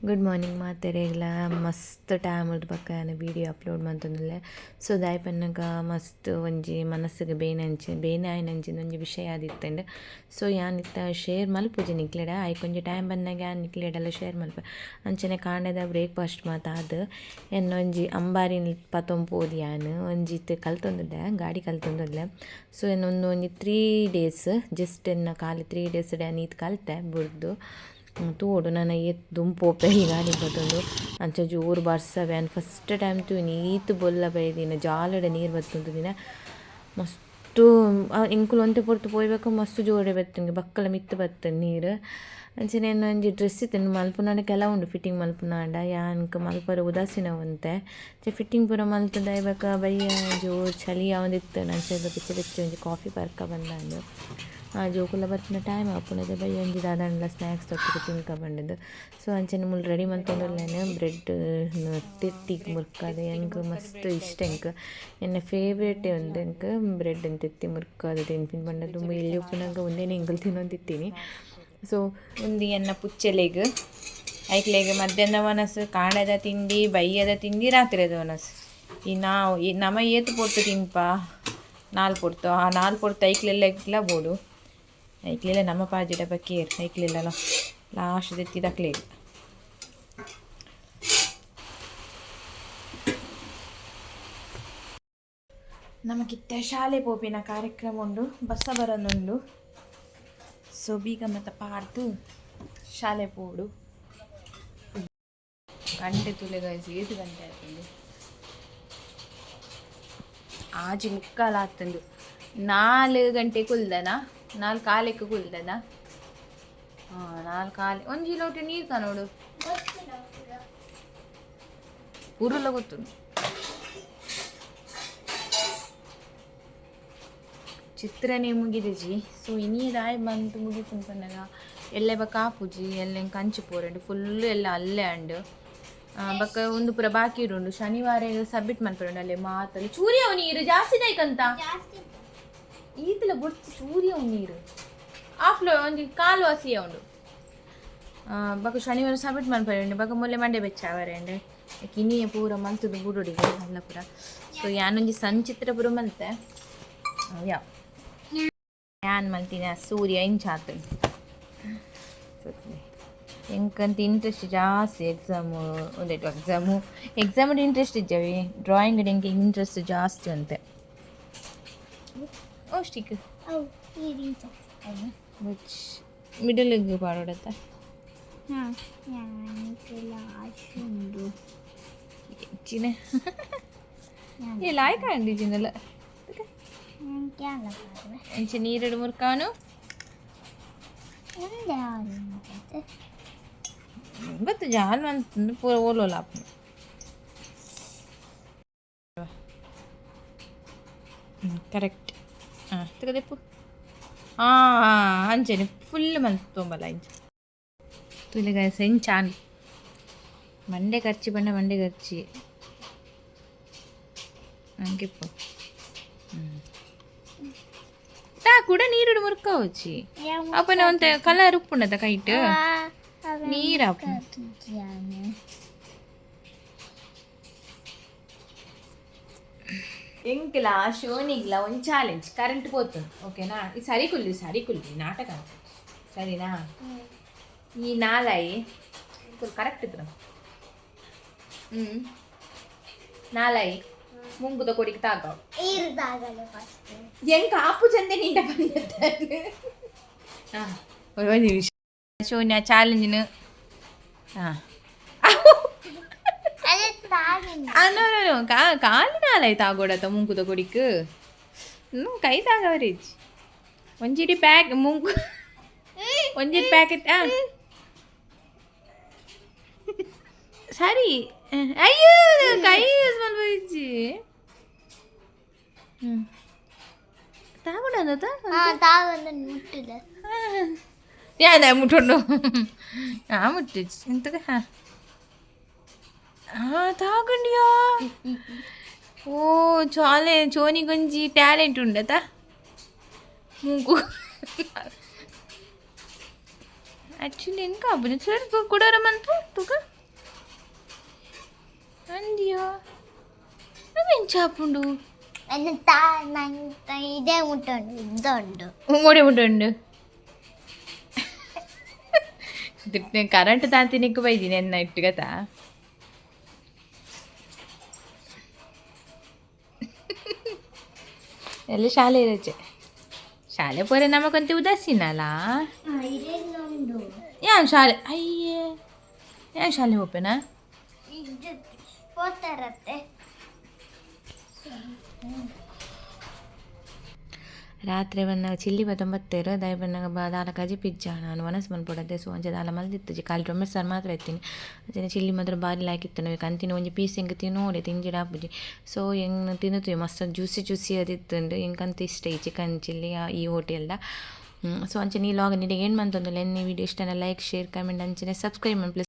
good morning ಮಾತೆರೆಗ್ಲ ಮಸ್ತ್ time ಪಕ್ಕ video upload ಮಂತೊಂದುಲ್ಲೆ so ದಾಯಪನ್ನಗ ಮಸ್ತ್ ಒಂಜಿ ಮನಸ್ಸಿಗೆ ಬೇನೆ ಆಯ್ನಂಚಿನ ಒಂಜಿ ವಿಷಯ ಆದಿತ್ತಂಡ್ ಸೊ ಯಾನ್ ಇತ್ತ ಶೇರ್ ಮಲ್ಪುಜಿ ನಿಕ್ಲೆಡ ಐಕೊಂಜಿ ಟೈಮ್ ಬಂದಾಗ ಯಾನ್ ನಿಕ್ಲೆಡೆಲ್ಲ ಶೇರ್ ಮಲ್ಪ ಅಂಚನೆ ಕಾಂಡದ ಬ್ರೇಕ್ಫಾಸ್ಟ್ ಮಾತಾದ್ ಎನ್ನೊಂಜಿ ಅಂಬಾರಿ ಪತೊಂಪೋದು ಯಾನ್ ಒಂಜಿತ್ ಕಲ್ತೊಂದುಲ್ಲೆ ಗಾಡಿ ಕಲ್ತೊಂದುಲ್ಲೆ ಸೊ ಒಂಜಿ 3 days ಜಸ್ಟ್ ಎನ್ನ ಖಾಲಿ 3 days ನೀತ್ ಕಲ್ತೆ ಬುಡ್ದು ತೋಡು ನನ್ನ ದುಂಪೋಪೆ ಗಾಡಿ ಬತ್ತೊಂದು ಅಂಚ ಜೋರು ಬರ್ಸವೆ ಅನ್ ಫಸ್ಟ್ ಟೈಮ್ ನೀತು ಬೊಲ್ಲ ಬೈದಿನ ಜಾಲಡೆ ನೀರು ಬತ್ತುಂಟು ದಿನ ಮಸ್ತು ಇಂಕುಲು ಒಂತೆ ಪೊರ್ತು ಪೋಯ್ಬೇಕು ಮಸ್ತು ಜೋಡೆ ಬತ್ತಂಗೆ ಬಕ್ಕಲ ಮಿತ್ತು ಬತ್ತ ನೀರು ಅಂಚನೆ ಒಂಜಿ ಡ್ರೆಸ್ ಇತ್ತು ಮಲ್ಪುನಾಂಡ ಕೆಲವು ಉಂಡು ಫಿಟ್ಟಿಂಗ್ ಮಲ್ಪುನಾಂಡ ಯಾನ್ಕ ಮಲ್ಪರ ಉದಾಸೀನವಂತೆ ಫಿಟ್ಟಿಂಗ್ ಪೂರ ಮಲ್ತು ದೈವಕ ಬಯ್ಯ ಜೋರು ಚಳಿ ಯಾವಂದಿತ್ತು ನಂಚೆ ಬೆಚ್ಚ ಬೆಚ್ಚ ಒಂಜಿ ಕಾಫಿ ಬರ್ಕ ಬಂದಾಂಡು ಜೋಕುಲ ಬರ್ತಿನ ಟೈಮ್ ಆಪುಣದೆ ಬೈ ಒಂಜಿ ದಾದಾಂಡ್ಲ ಸ್ನ್ಯಾಕ್ಸ್ ತೊಟ್ಟಿಗೆ ತಿನ್ಕ ಬಂದಿದ್ದು ಸೊ ಅಂಚನೆ ಮುಲ್ ರೆಡಿ ಮಂತೊಂದುಲ್ಲೇನೆ ಬ್ರೆಡ್ ತೆತ್ತಿಗೆ ಮುರ್ಕದೆ ಎಂಕ್ ಮಸ್ತ್ ಇಷ್ಟ ಎಂಕ್ ಎನ್ನ ಫೇವ್ರೇಟ್ ಒಂದು ಎಂಕ್ ಬ್ರೆಡ್ ತೆತ್ತಿ ಮುರ್ಕದು ತಿನ್ಪಿನ ಬಂಡದು ಎಲ್ಲಿ ಉಪ್ಪುನಾಗ ಒಂದೇನೆ ಎಂಕಲ್ ತಿನ್ನೊಂದಿತ್ತೀನಿ ಸೊ ಉಂದು ಎನ್ನ ಪುಚ್ಚೆಲೆಗ್ ಐಕ್ಲೆಗ್ ಮಧ್ಯಾಹ್ನ ಮನಸ್ಸು ಕಾಣದ ತಿಂಡಿ ಬೈಯದ ತಿಂಡಿ ರಾತ್ರಿದ ಮನಸ್ಸು ಈ ನಮ ಏತು ಪೊರ್ತು ತಿನ್ಪ ನಾಲ್ ಪೊರ್ತು ಆ ನಾಲ್ ಪೊರ್ತು ಐಕ್ಲೆಲ್ಲ ಇಕ್ಲ ಬೋಡು ಐಕ್ಲೆಲ್ಲ ನಮ್ಮ ಪಾಜಿಡ ಬಕ್ಕೇರ್ ಐಕ್ಲೆಲ್ಲ ಲಾಸ್ಟ್ ತೆತ್ತಿದಕ್ಲೇಗ ನಮಗಿತ್ತ ಶಾಲೆ ಪೋಪಿನ ಕಾರ್ಯಕ್ರಮ ಉಂಡು ಬಸ್ಸ ಬರೋನುಂಡು ಸೊ ಬೀಗ ಮತ್ತು ಪಾರ್ದು ಶಾಲೆ ಪೋಡು ಗಂಟೆ ತುಲೆಗಾಯಿಸಿ 7 ಗಂಟೆ ಆಯ್ತಂದು ಆಜಿ ಮುಕ್ಕಾಲು ಆಗ್ತಂದು 4 ಗಂಟೆ ಕುಲ್ದನಾ 4 ಕಾಲಕ್ಕೆ ಕುಲ್ದನಾ 4 ಕಾಲು ಒಂಜಿ ಲೋಟ ನೀರು ನೋಡು ಉರುಲ ಗೊತ್ತುಂಟು ಚಿತ್ರನೇ ಮುಗಿದೆ ಜಿ ಸೊ ಇನ್ನೀರಾಯ್ ಬಂತು ಮುಗಿತು ಪನ್ನಗ ಎಲ್ಲೆ ಬಕ್ಕ ಆಪುಜಿ ಎಲ್ಲ ಕಂಚು ಪೋರಂಡು ಫುಲ್ಲು ಎಲ್ಲ ಅಲ್ಲೇ ಅಂಡು ಬಕ್ಕ ಒಂದು ಪುರ ಬಾಕಿ ಇರುಂಡು ಶನಿವಾರ ಸಬ್ಮಿಟ್ ಮಾಡ್ಕೊಂಡು ಅಲ್ಲೇ ಮಾತಲ್ಲಿ ಚೂರಿಯ ನೀರು ಜಾಸ್ತಿ ದೈಕಂತ ಈತಲ ಬುಡ್ತು ಚೂರಿಯ ನೀರು ಆಫ್ಲೋ ಒಂದು ಕಾಲು ಹಸಿಯ ಉಂಡು ಬಕ್ಕ ಶನಿವಾರ ಸಬ್ಮಿಟ್ ಮಾಡ್ಕೊಂಡು ಬಕ್ಕ ಮೊನ್ನೆ ಮಂಡೆ ಬೆಚ್ಚ ಅವರೇಂಡೆ ಕಿನಿಯ ಪೂರ ಮಲ್ತದು ಬುಡುಡಿಗೆ ಎಲ್ಲ ಪೂರ ಸೊ ಯಾನೊಂಜಿ ಸಂಚಿತ್ರ ಪುರ ಮಲ್ತೆ ಯಾವ ಯಾನ್ ಮಲ್ತಿನ ಸೂರ್ಯ ಇಂಚಾತು ಎಂಕಂತ ಇಂಟ್ರೆಸ್ಟ್ ಜಾಸ್ತಿ ಎಕ್ಸಾಮು ಒಂದೇಟು ಎಕ್ಸಾಮ್ ಇಂಟ್ರೆಸ್ಟ್ ಇದ್ದಾವೆ ಡ್ರಾಯಿಂಗ್ ಎಂಗೆ ಇಂಟ್ರೆಸ್ಟ್ ಜಾಸ್ತಿ ಅಂತೆ ಓ ಸ್ಟಿಕ್ ಮಿಡಲ್ಗೆ ಪಾಡೋಡತ್ತ ಚಿನ್ನ ಇಲ್ಲ ಆಯ್ಕೆ ಅಂದಿದ್ದೀನಲ್ಲ ಎಂಚ ನೀರೆಡು ಮುರ್ಕಾನು ಗೊತ್ತು ಜಾಲ್ ಅಂತ ಪೂರ ಓಲೋಲ್ಲ ಕರೆಕ್ಟ್ ತೆಗದೆಪ್ಪು ಅಂಚೆನೆ ಫುಲ್ ಮಂತ್ ತೊಂಬಲ್ಲ ಇಂಚ ತುಲಿಗಾಯ ಸೆಂಚಾನ್ ಮಂಡೆ ಖರ್ಚಿ ಬಣ್ಣ ಮಂಡೆ ಖರ್ಚಿ ಹಂಗೆಪ್ಪು ಕೂಡ ನೀರು ಮುರ್ಕ ಹೋಚಿ ಅಪ್ಪನ ಒಂತ ಕಲರ್ ಉಪ್ಪುಂಡದ ಕೈಟ್ ನೀರ ಎಂಕ್ಲ ಶೋನಿಗ್ಲ ಒಂದು ಚಾಲೆಂಜ್ ಕರೆಂಟ್ పోతుంది ಓಕೆನಾ ಇದು ಸರಿ ಕುಲ್ಲಿ ನಾಟಕ ಸರಿನಾ ಈ ನಾಲಾಯಿ ಕರೆಕ್ಟ್ ಇದ್ರು ನಾಲಾಯಿ ಮುಂಗುದ ಕೊಡಿಗೆ ತಾಗಾವ್ ಎಂಕ ಆಪು ಚಂದೆ ನೀಟ ಬಂದಿರ್ತಾರೆ ಒಂದು ನಿಮಿಷ ಶೋನ್ಯ ಚಾಲೆಂಜಿನ ಕಾಲಿನಾಲೈ ತಾಗೋಡತ್ತ ಮುಂಕುದ ಕೊಡಿಕ್ ಕೈ ತಾಗವರೇಜ್ ಒಂಜಿಡಿ ಪ್ಯಾಕ್ ಮುಂಕು ಒಂಜಿಡಿ ಪ್ಯಾಕೆಟ್ ಸರಿ ಅಯ್ಯೋ ಕೈ ಯೂಸ್ ಮಾಡ್ಬೋದಿಜ್ಜಿ ತಾಗೋಡ ಯಾನ ಮುಟ್ಟೊಂಡು ಮುಟ್ಟಿಜ್ ಎಂತಗ తాగండియా ఓ చాలే చోని గుంజి టాలెంట్ ఉండదా ముంకు యాక్చువల్లీ ఇంకా అబ్బని సార్ కూడా రమ్మంటారు తుక ಆಪುಂಡು ಇದೇ ಉಂಟು ದೊಡ್ಡ ಮೂಡೆ ಉಂಟು ಕರೆಂಟ್ ತಾಂತಿನಿಕ್ಕೆ ಬೈದಿನಿ ಎನ್ನ ಇಟ್ಟು ಗತಾ ಎಲ್ಲ ಶಾಲೆ ಇರಚೆ ಶಾಲೆ ಪೋರೆ ನಮಗಂತೆ ಉದಾಸೀನಲ್ಲ ಯಾನ್ ಶಾಲೆ ಅಯ್ಯೇ ಯಾನ್ ಶಾಲೆ ಹೋಪೆನಾ పోతారತ್ತೆ ರಾತ್ರಿ ಬನ್ನಾಗ ಚಿಲ್ಲಿ ಬತ್ತೊಂಬತ್ತೇರು ದಯ ಬನ್ನಾಗ ದಾಲ ಕಜಿ ಪಿಜ್ಜಾ ನಾನು ವನಸ್ ಮನ್ಪೊಡದೆ ಸೊ ಅಂಚೆ ದಾಲ ಮಲ್ದಿತ್ತು ಖಾಲಿ ಟೊಮೆಟೊ ಸಾರು ಮಾತ್ರ ಎತ್ತೀನಿ ಅಂಚನೆ ಚಿಲ್ಲಿ ಮಾತ್ರ ಬಾರಿ ಲಾಕಿತ್ತು ನಾವು ಕಂತಿನ ಒಂಜಿ ಪೀಸ್ ಹೆಂಗೆ ತಿನ್ನೋಡೆ ತಿಂಜಿಡ ಹಾಪುಜಿ ಸೊ ಹೆಂಗೆ ತಿನ್ನುತ್ತೀವಿ ಮಸ್ತ್ ಜ್ಯೂಸಿ ಅದಿತ್ತುಂಡು ಹೆಂಗಂತ ಇಷ್ಟ ಈ ಚಿಕನ್ ಚಿಲ್ಲಿ ಈ ಹೋಟೆಲ್ದ ಸೊ ಅಂಚೆ ನೀ ಲಾಗ್ ನಿನಗೆ ಏನು ಬಂತಂದ್ರೆ ಎನ್ನ ವಿಡಿಯೋ ಇಷ್ಟನ ಲೈಕ್ ಶೇರ್ ಕಮೆಂಟ್ ಅಂಚನೆ ಸಬ್ಸ್ಕ್ರೈಬ್ ಮಾಡಿ